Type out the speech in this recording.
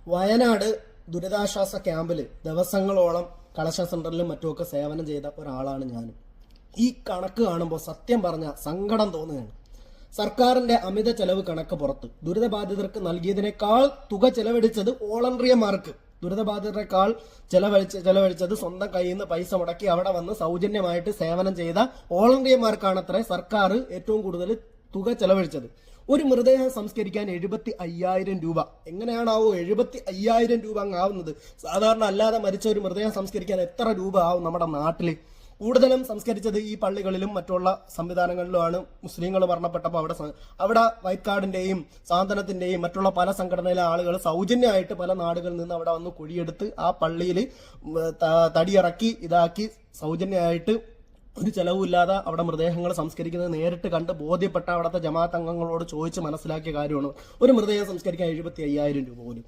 വയനാട് ദുരിതാശ്വാസ ക്യാമ്പിൽ ദിവസങ്ങളോളം കളശ സെന്ററിലും മറ്റുമൊക്കെ സേവനം ചെയ്ത ഒരാളാണ് ഞാനും. ഈ കണക്ക് കാണുമ്പോൾ സത്യം പറഞ്ഞ സങ്കടം തോന്നുകയാണ്. സർക്കാരിന്റെ അമിത ചെലവ് കണക്ക് പുറത്ത് ദുരിതബാധിതർക്ക് നൽകിയതിനേക്കാൾ തുക ചെലവഴിച്ചത് വോളണ്ടറിയർമാർക്ക്, ദുരിതബാധിതരെക്കാൾ ചെലവഴിച്ചത് സ്വന്തം കയ്യിൽ നിന്ന് പൈസ മുടക്കി അവിടെ വന്ന് സൗജന്യമായിട്ട് സേവനം ചെയ്ത വോളണ്ടറിയർമാർക്കാണത്രേ സർക്കാർ ഏറ്റവും കൂടുതൽ തുക ചെലവഴിച്ചത്. ഒരു മൃതദേഹം സംസ്കരിക്കാൻ 75,000 രൂപ. എങ്ങനെയാണാവോ 75,000 രൂപ അങ്ങാവുന്നത്? സാധാരണ അല്ലാതെ മരിച്ച ഒരു മൃതദേഹം സംസ്കരിക്കാൻ എത്ര രൂപ ആവും നമ്മുടെ നാട്ടില്? കൂടുതലും സംസ്കരിച്ചത് ഈ പള്ളികളിലും മറ്റുള്ള സംവിധാനങ്ങളിലുമാണ്. മുസ്ലിങ്ങൾ മരണപ്പെട്ടപ്പോൾ അവിടെ വൈറ്റ് സാന്ത്വനത്തിന്റെയും മറ്റുള്ള പല സംഘടനയിലെ ആളുകൾ സൗജന്യമായിട്ട് പല നാടുകളിൽ നിന്ന് അവിടെ വന്ന് കുഴിയെടുത്ത് ആ പള്ളിയിൽ തടിയിറക്കി ഇതാക്കി സൗജന്യമായിട്ട് ഒരു ചെലവുമില്ലാതെ അവിടെ മൃതദേഹങ്ങൾ സംസ്കരിക്കുന്നത് നേരിട്ട് കണ്ട് ബോധ്യപ്പെട്ട അവിടുത്തെ ജമാഅത്ത് അംഗങ്ങളോട് ചോദിച്ച് മനസ്സിലാക്കിയ കാര്യമാണ്. ഒരു മൃതദേഹം സംസ്കരിക്കാൻ 75,000 രൂപ പോലും.